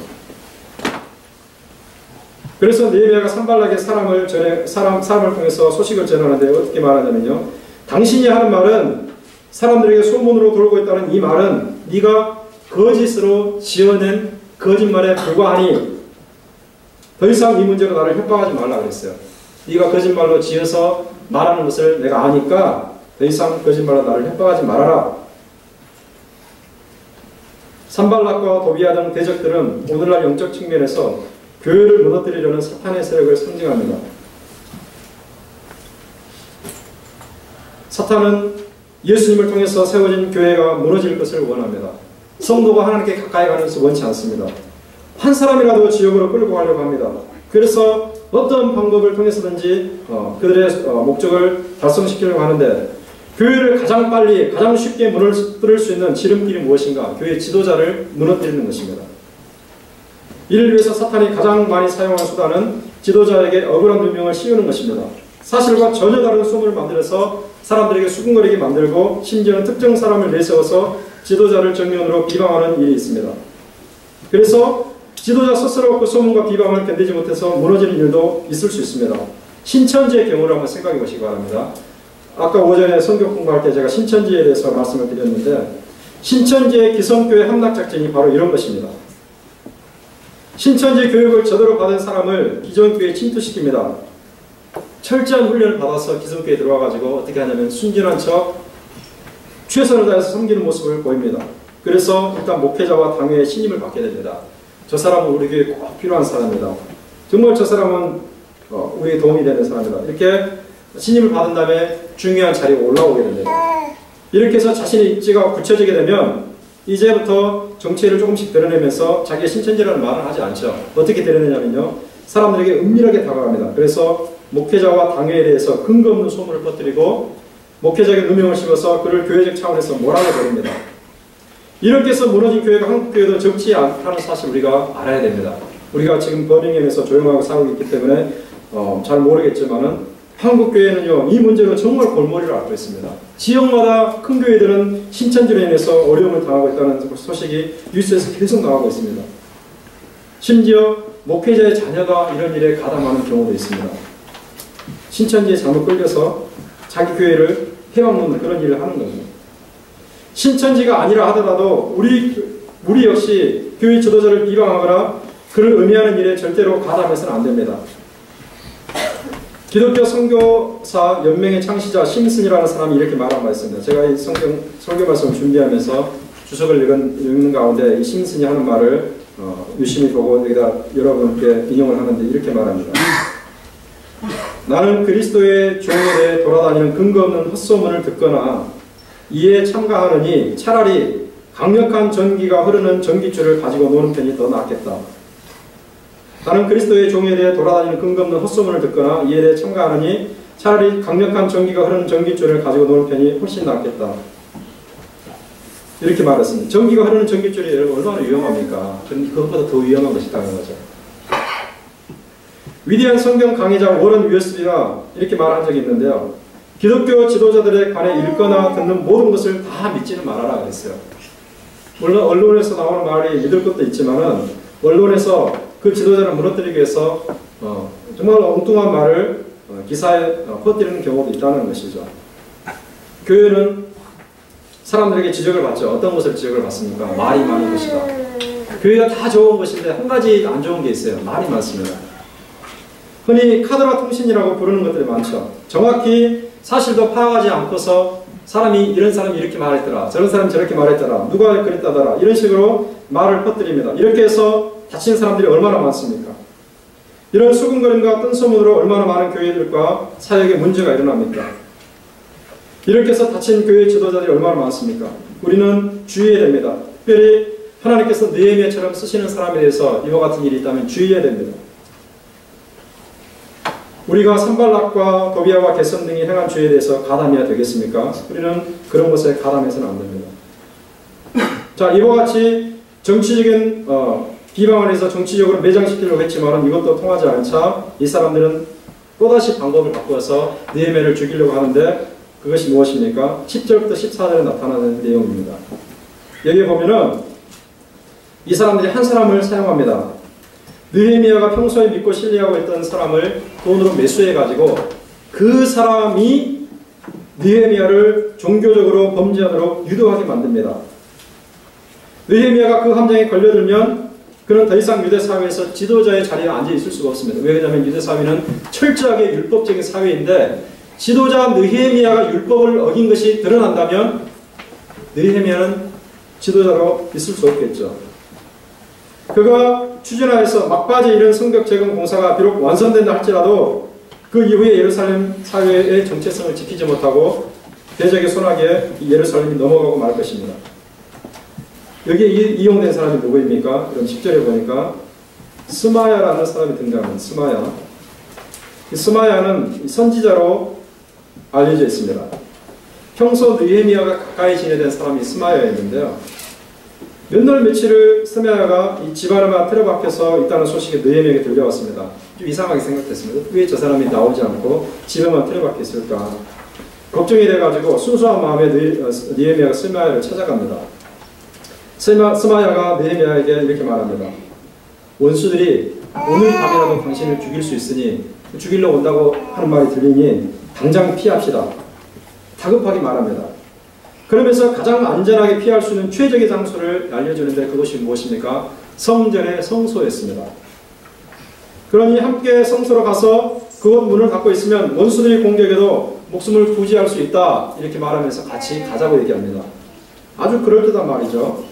그래서 느헤미야가 산발락의 사람을 통해서 소식을 전하는데 어떻게 말하냐면요. 당신이 하는 말은, 사람들에게 소문으로 돌고 있다는 이 말은 네가 거짓으로 지어낸 거짓말에 불과하니 더 이상 이 문제로 나를 협박하지 말라 그랬어요. 네가 거짓말로 지어서 말하는 것을 내가 아니까 더 이상 거짓말로 나를 협박하지 말아라. 산발락과 도비아 등 대적들은 오늘날 영적 측면에서 교회를 무너뜨리려는 사탄의 세력을 상징합니다. 사탄은 예수님을 통해서 세워진 교회가 무너질 것을 원합니다. 성도가 하나님께 가까이 가는 것을 원치 않습니다. 한 사람이라도 지옥으로 끌고 가려고 합니다. 그래서 어떤 방법을 통해서든지 그들의 목적을 달성시키려고 하는데, 교회를 가장 빨리 가장 쉽게 무너뜨릴 수 있는 지름길이 무엇인가? 교회 지도자를 무너뜨리는 것입니다. 이를 위해서 사탄이 가장 많이 사용하는 수단은 지도자에게 억울한 누명을 씌우는 것입니다. 사실과 전혀 다른 소문을 만들어서 사람들에게 수군거리게 만들고, 심지어는 특정 사람을 내세워서 지도자를 정면으로 비방하는 일이 있습니다. 그래서 지도자 스스로 그 소문과 비방을 견디지 못해서 무너지는 일도 있을 수 있습니다. 신천지의 경우를 한번 생각해 보시기 바랍니다. 아까 오전에 성경 공부할 때 제가 신천지에 대해서 말씀을 드렸는데, 신천지의 기성교회 함락작전이 바로 이런 것입니다. 신천지 교육을 제대로 받은 사람을 기존교회에 침투시킵니다. 철저한 훈련을 받아서 기성교회에 들어와가지고 어떻게 하냐면 순진한 척 최선을 다해서 섬기는 모습을 보입니다. 그래서 일단 목회자와 당회의 신임을 받게 됩니다. 저 사람은 우리 교회에 꼭 필요한 사람이다. 정말 저 사람은 우리에 도움이 되는 사람이다. 이렇게 신임을 받은 다음에 중요한 자리에 올라오게 됩니다. 이렇게 해서 자신의 입지가 굳혀지게 되면 이제부터 정체를 조금씩 드러내면서 자기의 신천지라는 말을 하지 않죠. 어떻게 드러내냐면요, 사람들에게 은밀하게 다가갑니다. 그래서 목회자와 당회에 대해서 근거 없는 소문을 퍼뜨리고 목회자에게 누명을 씌워서 그를 교회적 차원에서 몰아내버립니다. 이렇게 해서 무너진 교회가 한국 교회도 적지 않다는 사실 우리가 알아야 됩니다. 우리가 지금 버밍엠에서 조용하고 살고 있기 때문에 잘 모르겠지만은 한국 교회는요, 이 문제로 정말 골머리를 앓고 있습니다. 지역마다 큰 교회들은 신천지로 인해서 어려움을 당하고 있다는 소식이 뉴스에서 계속 나오고 있습니다. 심지어 목회자의 자녀가 이런 일에 가담하는 경우도 있습니다. 신천지에 잘못 끌려서 자기 교회를 해먹는 그런 일을 하는 거죠. 신천지가 아니라 하더라도 우리 역시 교회 지도자를 비방하거나 그를 음해하는 일에 절대로 가담해서는 안 됩니다. 기독교 선교사 연맹의 창시자 심슨이라는 사람이 이렇게 말한 바 있습니다. 제가 이 설교 말씀을 준비하면서 주석을 읽는 가운데 이 심슨이 하는 말을 유심히 보고 여기다 여러분께 인용을 하는데 이렇게 말합니다. 나는 그리스도의 종에 대해 돌아다니는 근거 없는 헛소문을 듣거나 이에 참가하느니 차라리 강력한 전기가 흐르는 전기줄을 가지고 노는 편이 더 낫겠다. 나는 그리스도의 종에 대해 돌아다니는 근거 없는 헛소문을 듣거나 이에 대해 참가하느니 차라리 강력한 전기가 흐르는 전기줄을 가지고 노는 편이 훨씬 낫겠다. 이렇게 말했습니다. 전기가 흐르는 전기줄이 얼마나 위험합니까? 그것보다 더 위험한 것이 있다는 거죠. 위대한 성경 강의자 워런 윌스비가 이렇게 말한 적이 있는데요. 기독교 지도자들에 관해 읽거나 듣는 모든 것을 다 믿지는 말아라 그랬어요. 물론 언론에서 나오는 말이 믿을 것도 있지만은 언론에서 그 지도자를 무너뜨리기 위해서 정말 엉뚱한 말을 기사에 퍼뜨리는 경우도 있다는 것이죠. 교회는 사람들에게 지적을 받죠. 어떤 것을 지적을 받습니까? 말이 많은 것이다. 교회가 다 좋은 것인데 한 가지 안 좋은 게 있어요. 말이 많습니다. 흔히 카드라 통신이라고 부르는 것들이 많죠. 정확히 사실도 파악하지 않고서 이런 사람이 이렇게 말했더라, 저런 사람이 저렇게 말했더라, 누가 그랬다더라, 이런 식으로 말을 퍼뜨립니다. 이렇게 해서 다친 사람들이 얼마나 많습니까? 이런 수군거림과 뜬소문으로 얼마나 많은 교회들과 사역에 문제가 일어납니까? 이렇게 해서 다친 교회 지도자들이 얼마나 많습니까? 우리는 주의해야 됩니다. 특별히 하나님께서 느헤미야처럼 쓰시는 사람에 대해서 이와 같은 일이 있다면 주의해야 됩니다. 우리가 산발락과 도비아와 게셈 등이 행한 죄에 대해서 가담해야 되겠습니까? 우리는 그런 것에 가담해서는 안 됩니다. 자, 이와 같이 정치적인 비방을 해서 정치적으로 매장시키려고 했지만 이것도 통하지 않자 이 사람들은 또다시 방법을 바꾸어서 느헤미야를 죽이려고 하는데 그것이 무엇입니까? 10절부터 14절에 나타나는 내용입니다. 여기 보면은 이 사람들이 한 사람을 사용합니다. 느헤미야가 평소에 믿고 신뢰하고 있던 사람을 돈으로 매수해가지고 그 사람이 느헤미야를 종교적으로 범죄하도록 유도하게 만듭니다. 느헤미야가 그 함정에 걸려들면 그는 더 이상 유대 사회에서 지도자의 자리에 앉아 있을 수가 없습니다. 왜냐하면 유대 사회는 철저하게 율법적인 사회인데 지도자 느헤미야가 율법을 어긴 것이 드러난다면 느헤미야는 지도자로 있을 수 없겠죠. 그가 추진하여서 막바지에 이른 성벽 재건 공사가 비록 완성된다 할지라도 그 이후에 예루살렘 사회의 정체성을 지키지 못하고 대적의 손아귀에 예루살렘이 넘어가고 말 것입니다. 여기에 이용된 사람이 누구입니까? 그럼 10절에 보니까 스마야라는 사람이 등장합니다. 스마야. 이 스마야는 선지자로 알려져 있습니다. 평소 느헤미야가 가까이 지내던 사람이 스마야였는데요. 몇 날 며칠을 스마야가 이 집안에만 틀어박혀서 있다는 소식이 느헤미야에게 들려왔습니다. 좀 이상하게 생각했습니다. 왜 저 사람이 나오지 않고 집에만 틀어박혀 있을까? 걱정이 돼가지고 순수한 마음에 느헤미야가 스마야를 찾아갑니다. 스마야가 느헤미야에게 이렇게 말합니다. 원수들이 오늘 밤이라도 당신을 죽일 수 있으니 죽이러 온다고 하는 말이 들리니 당장 피합시다. 다급하게 말합니다. 그러면서 가장 안전하게 피할 수 있는 최적의 장소를 알려주는데 그것이 무엇입니까? 성전의 성소였습니다. 그러니 함께 성소로 가서 그곳 문을 닫고 있으면 원수들이 공격해도 목숨을 부지할 수 있다. 이렇게 말하면서 같이 가자고 얘기합니다. 아주 그럴듯한 말이죠.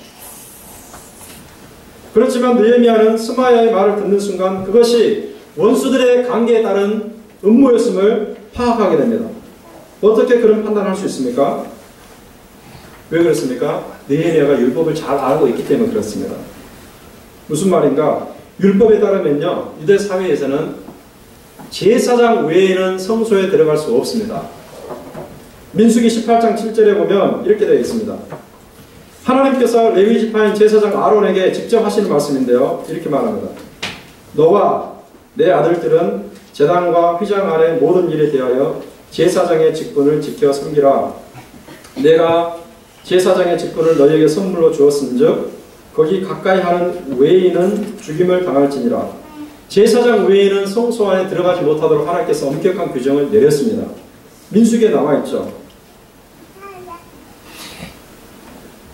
그렇지만 느헤미야는 스마야의 말을 듣는 순간 그것이 원수들의 관계에 따른 음모였음을 파악하게 됩니다. 어떻게 그런 판단을 할 수 있습니까? 왜 그렇습니까? 느헤미야가 율법을 잘 알고 있기 때문에 그렇습니다. 무슨 말인가? 율법에 따르면요, 유대 사회에서는 제사장 외에는 성소에 들어갈 수 없습니다. 민수기 18장 7절에 보면 이렇게 되어 있습니다. 하나님께서 레위 지파인 제사장 아론에게 직접 하시는 말씀인데요. 이렇게 말합니다. 너와 내 아들들은 제단과 휘장 안의 모든 일에 대하여 제사장의 직분을 지켜 섬기라. 내가 제사장의 직분을 너희에게 선물로 주었은즉 거기 가까이 하는 외인은 죽임을 당할지니라. 제사장 외에는 성소 안에 들어가지 못하도록 하나님께서 엄격한 규정을 내렸습니다. 민수기에 나와있죠.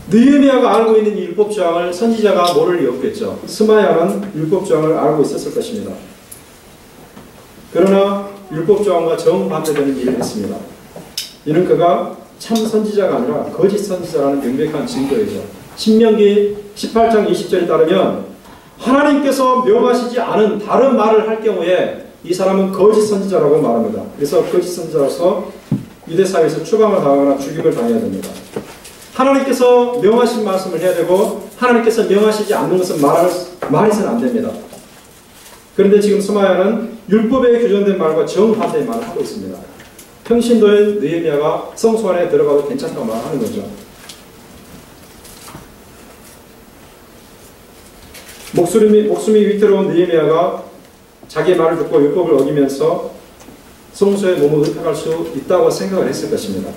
느헤미야가 알고 있는 이 율법조항을 선지자가 모를 리 없겠죠. 스마야는 율법조항을 알고 있었을 것입니다. 그러나 율법조항과 정반대되는 일을 했습니다. 이는 그가 참 선지자가 아니라 거짓 선지자라는 명백한 증거이죠. 신명기 18장 20절에 따르면 하나님께서 명하시지 않은 다른 말을 할 경우에 이 사람은 거짓 선지자라고 말합니다. 그래서 거짓 선지자로서 유대사회에서 추방을 당하거나 죽임을 당해야 됩니다. 하나님께서 명하신 말씀을 해야 되고 하나님께서 명하시지 않는 것은 말해서는 안 됩니다. 그런데 지금 스마야는 율법에 규정된 말과 정반대의 말을 하고 있습니다. 평신도인 느헤미야가 성소 안에 들어가도 괜찮다고 말하는 거죠. 목숨이 위태로운 느헤미야가 자기의 말을 듣고 율법을 어기면서 성소에 몸을 흡입할 수 있다고 생각을 했을 것입니다.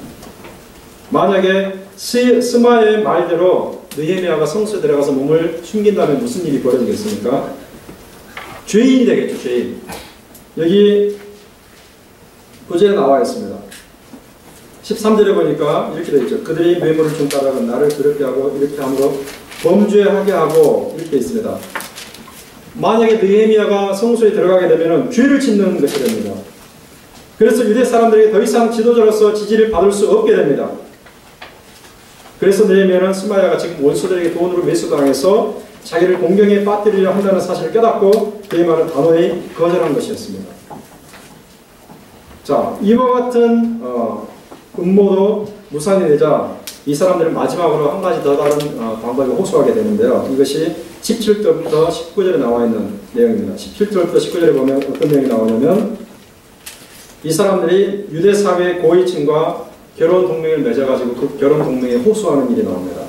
만약에 스마의 말대로 느헤미야가 성소에 들어가서 몸을 숨긴다면 무슨 일이 벌어지겠습니까? 죄인이 되겠죠. 죄인. 여기 구절에 나와 있습니다. 13절에 보니까 이렇게 되어 있죠. 그들이 뇌물을 준 까닭은 나를 그렇게 하고 이렇게 함으로 범죄하게 하고 이렇게 있습니다. 만약에 느헤미야가 성소에 들어가게 되면 죄를 짓는 것이 됩니다. 그래서 유대 사람들이 더 이상 지도자로서 지지를 받을 수 없게 됩니다. 그래서 느헤미야는 스마야가 지금 원수들에게 돈으로 매수당해서 자기를 공경에 빠뜨리려 한다는 사실을 깨닫고 그의 말을 단호히 거절한 것이었습니다. 자, 이와 같은 음모도 무산이 되자 이 사람들은 마지막으로 한 가지 더 다른 방법을 호소하게 되는데요. 이것이 17절부터 19절에 나와 있는 내용입니다. 17절부터 19절에 보면 어떤 내용이 나오냐면 이 사람들이 유대 사회의 고위층과 결혼 동맹을 맺어가지고 그 결혼 동맹에 호소하는 일이 나옵니다.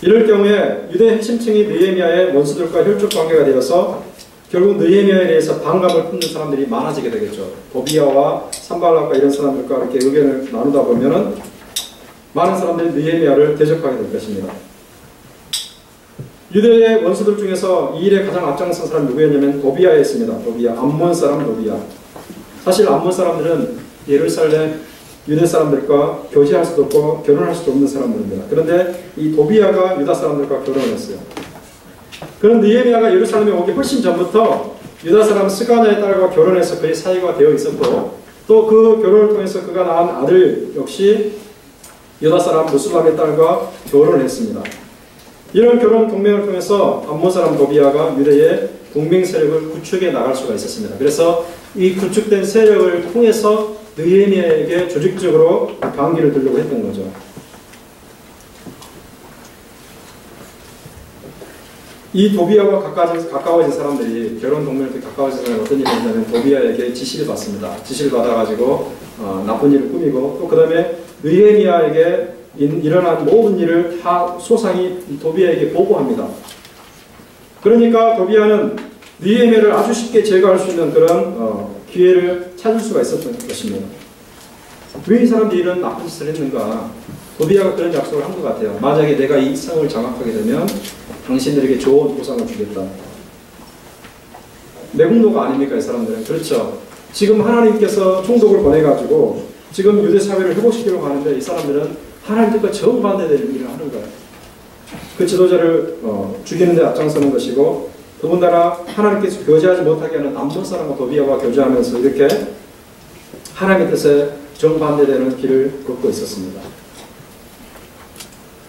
이럴 경우에 유대 핵심층이 느헤미야의 원수들과 혈족 관계가 되어서 결국 느헤미야에 대해서 반감을 품는 사람들이 많아지게 되겠죠. 도비야와 산발락과 이런 사람들과 이렇게 의견을 나누다 보면은 많은 사람들이 느헤미야를 대적하게 될 것입니다. 유대의 원수들 중에서 이 일에 가장 앞장선 사람이 누구였냐면 도비야였습니다. 도비야, 암몬 사람 도비야. 사실 암몬 사람들은 예루살렘 유대 사람들과 교제할 수도 없고 결혼할 수도 없는 사람들입니다. 그런데 이 도비야가 유다 사람들과 결혼을 했어요. 그런 느헤미야가 예루살렘에 오기 훨씬 전부터 유다 사람 스가냐의 딸과 결혼해서 그의 사이가 되어 있었고 또 그 결혼을 통해서 그가 낳은 아들 역시 유다 사람 무슬람의 딸과 결혼을 했습니다. 이런 결혼 동맹을 통해서 암몬 사람 도비야가 유대의 동맹 세력을 구축해 나갈 수가 있었습니다. 그래서 이 구축된 세력을 통해서 느헤미야에게 조직적으로 반기를 들려고 했던 거죠. 이 도비야와 가까워진 사람들이 결혼 동맹을 가까워진 사람이 어떤 일이 있냐면 도비야에게 지시를 받습니다. 지시를 받아가지고 나쁜 일을 꾸미고 또 그 다음에 느헤미야에게 일어난 모든 일을 다 소상히 도비야에게 보고합니다. 그러니까 도비야는 느헤미야를 아주 쉽게 제거할 수 있는 그런 기회를 찾을 수가 있었던 것입니다. 왜 이 사람들이 이런 나쁜 짓을 했는가? 도비야가 그런 약속을 한 것 같아요. 만약에 내가 이 성을 장악하게 되면 당신들에게 좋은 보상을 주겠다. 매국노가 아닙니까 이 사람들은? 그렇죠. 지금 하나님께서 총독을 보내가지고 지금 유대 사회를 회복시키려고 하는데 이 사람들은 하나님 뜻과 정반대되는 일을 하는 거예요. 그 지도자를 죽이는 데 앞장서는 것이고 더군다나 하나님께서 교제하지 못하게 하는 암몬 사람과 도비야와 교제하면서 이렇게 하나님의 뜻에 정반대되는 길을 걷고 있었습니다.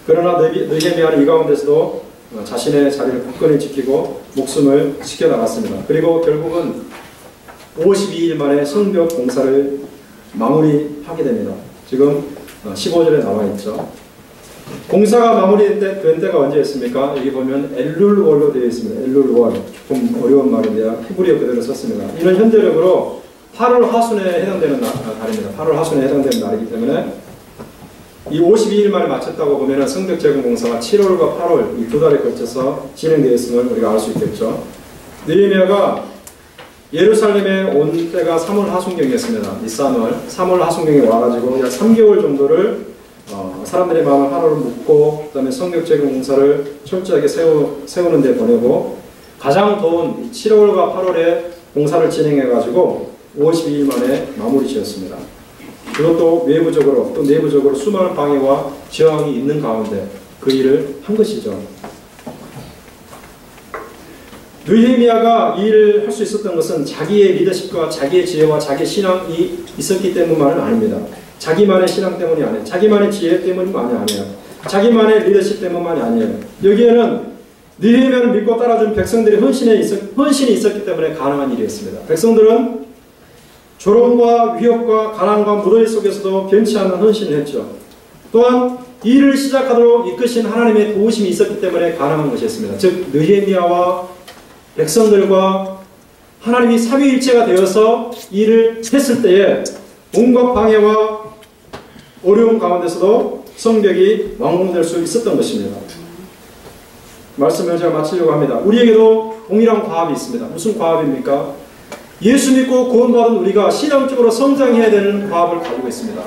그러나 느헤미야는 이 가운데서도 자신의 자리를 굳건히 지키고 목숨을 지켜나갔습니다. 그리고 결국은 52일 만에 성벽 공사를 마무리하게 됩니다. 지금 15절에 나와 있죠. 공사가 마무리된 때가 언제였습니까? 여기 보면 엘룰월로 되어 있습니다. 엘룰월. 조금 어려운 말인데요. 히브리어 그대로 썼습니다. 이는 현대력으로 8월 하순에 해당되는 날입니다. 8월 하순에 해당되는 날이기 때문에 이 52일 만에 마쳤다고 보면 성벽 재건 공사가 7월과 8월 이 두 달에 걸쳐서 진행되었음을 우리가 알 수 있겠죠. 느헤미야가 예루살렘에 온 때가 3월 하순경이었습니다. 니산월 3월 하순경에 와가지고 약 3개월 정도를 사람들의 마음을 하루를 묵고 그 다음에 성벽 재건 공사를 철저하게 세우는 데 보내고 가장 더운 7월과 8월에 공사를 진행해가지고 52일 만에 마무리 지었습니다. 그것도 외부적으로 또 내부적으로 수많은 방해와 저항이 있는 가운데 그 일을 한 것이죠. 느헤미야가 이 일을 할 수 있었던 것은 자기의 리더십과 자기의 지혜와 자기의 신앙이 있었기 때문만은 아닙니다. 자기만의 신앙 때문이 아니에요. 자기만의 지혜 때문만이 아니에요. 자기만의 리더십 때문만이 아니에요. 여기에는 느헤미야를 믿고 따라준 백성들의 헌신이 있었기 때문에 가능한 일이었습니다. 백성들은 조롱과 위협과 가난과 무더위 속에서도 변치 않는 헌신을 했죠. 또한 이 일을 시작하도록 이끄신 하나님의 도우심이 있었기 때문에 가능한 것이었습니다. 즉 느헤미야와 백성들과 하나님이 삼위일체가 되어서 이 일을 했을 때에 온갖 방해와 어려움 가운데서도 성벽이 완공될 수 있었던 것입니다. 말씀을 제가 마치려고 합니다. 우리에게도 동일한 과업이 있습니다. 무슨 과업입니까? 예수 믿고 구원받은 우리가 신앙적으로 성장해야 되는 과업을 가지고 있습니다.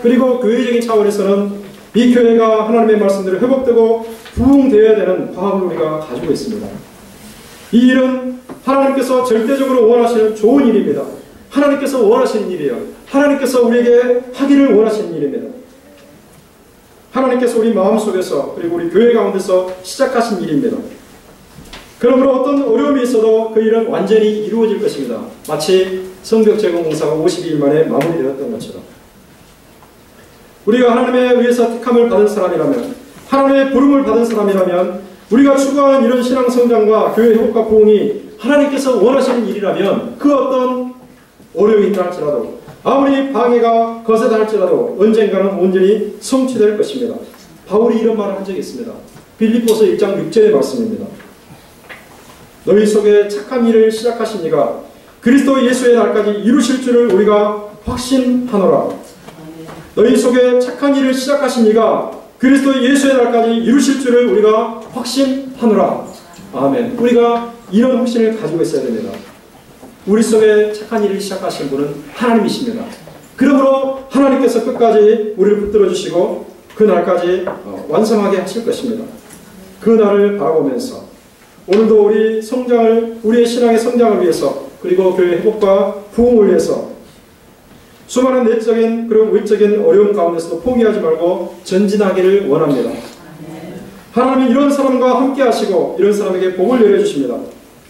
그리고 교회적인 차원에서는 이 교회가 하나님의 말씀대로 회복되고 부흥되어야 되는 과업을 우리가 가지고 있습니다. 이 일은 하나님께서 절대적으로 원하시는 좋은 일입니다. 하나님께서 원하시는 일이에요. 하나님께서 우리에게 하기를 원하시는 일입니다. 하나님께서 우리 마음속에서 그리고 우리 교회 가운데서 시작하신 일입니다. 그러므로 어떤 어려움이 있어도 그 일은 완전히 이루어질 것입니다. 마치 성벽 제공 공사가 52일 만에 마무리되었던 것처럼 우리가 하나님에 의해서 택함을 받은 사람이라면, 하나님의 부름을 받은 사람이라면, 우리가 추구하는 이런 신앙 성장과 교회 회복과 부흥이 하나님께서 원하시는 일이라면 그 어떤 어려움이 있다 할지라도, 아무리 방해가 거세다 할지라도 언젠가는 온전히 성취될 것입니다. 바울이 이런 말을 한 적이 있습니다. 빌립보서 1장 6절의 말씀입니다. 너희 속에 착한 일을 시작하신 이가 그리스도 예수의 날까지 이루실 줄을 우리가 확신하노라. 너희 속에 착한 일을 시작하신 이가 그리스도 예수의 날까지 이루실 줄을 우리가 확신하노라. 아멘. 우리가 이런 확신을 가지고 있어야 됩니다. 우리 속에 착한 일을 시작하신 분은 하나님이십니다. 그러므로 하나님께서 끝까지 우리를 붙들어 주시고 그 날까지 완성하게 하실 것입니다. 그 날을 바라보면서 오늘도 우리 성장을, 우리의 신앙의 성장을 위해서, 그리고 교회 회복과 부흥을 위해서 수많은 내적인 그런 외적인 어려움 가운데서도 포기하지 말고 전진하기를 원합니다. 하나님은 이런 사람과 함께 하시고 이런 사람에게 복을 내려주십니다.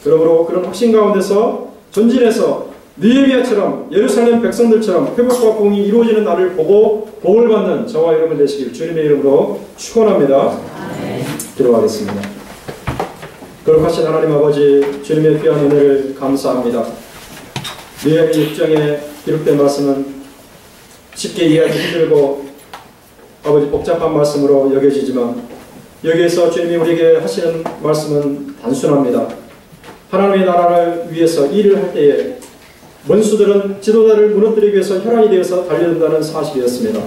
그러므로 그런 확신 가운데서 전진해서 느헤미야처럼 예루살렘 백성들처럼 회복과 부흥이 이루어지는 날을 보고 복을 받는 저와 여러분 되시길 주님의 이름으로 축원합니다. 기도하겠습니다. 거룩하신 하나님 아버지, 주님의 귀한 은혜를 감사합니다. 느헤미야 6장에 기록된 말씀은 쉽게 이해하기 힘들고 아버지 복잡한 말씀으로 여겨지지만 여기에서 주님이 우리에게 하시는 말씀은 단순합니다. 하나님의 나라를 위해서 일을 할 때에 원수들은 지도자를 무너뜨리기 위해서 혈안이 되어서 달려든다는 사실이었습니다.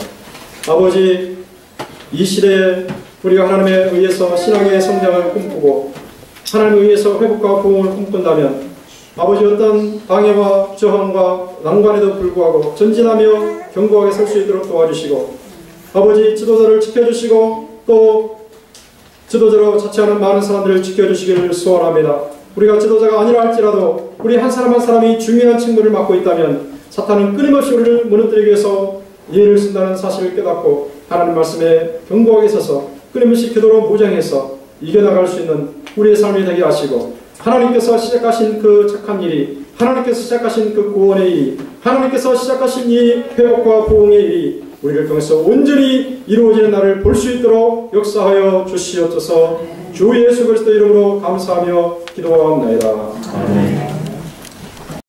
아버지, 이 시대에 우리가 하나님에 의해서 신앙의 성장을 꿈꾸고 하나님에 의해서 회복과 부흥을 꿈꾼다면 아버지 어떤 방해와 저항과 난관에도 불구하고 전진하며 견고하게 설 수 있도록 도와주시고 아버지 지도자를 지켜주시고 또 지도자로 자처하는 많은 사람들을 지켜주시기를 소원합니다. 우리가 지도자가 아니라 할지라도 우리 한 사람 한 사람이 중요한 직무를 맡고 있다면 사탄은 끊임없이 우리를 무너뜨리기 위해서 예를 쓴다는 사실을 깨닫고 하나님 말씀에 견고하게 서서 끊임없이 기도로 무장해서 이겨나갈 수 있는 우리의 삶이 되게 하시고 하나님께서 시작하신 그 착한 일이, 하나님께서 시작하신 그 구원의 일이, 하나님께서 시작하신 이 회복과 부흥의 일이 우리를 통해서 온전히 이루어지는 날을 볼 수 있도록 역사하여 주시옵소서. 주 예수 그리스도 이름으로 감사하며 기도하옵나이다.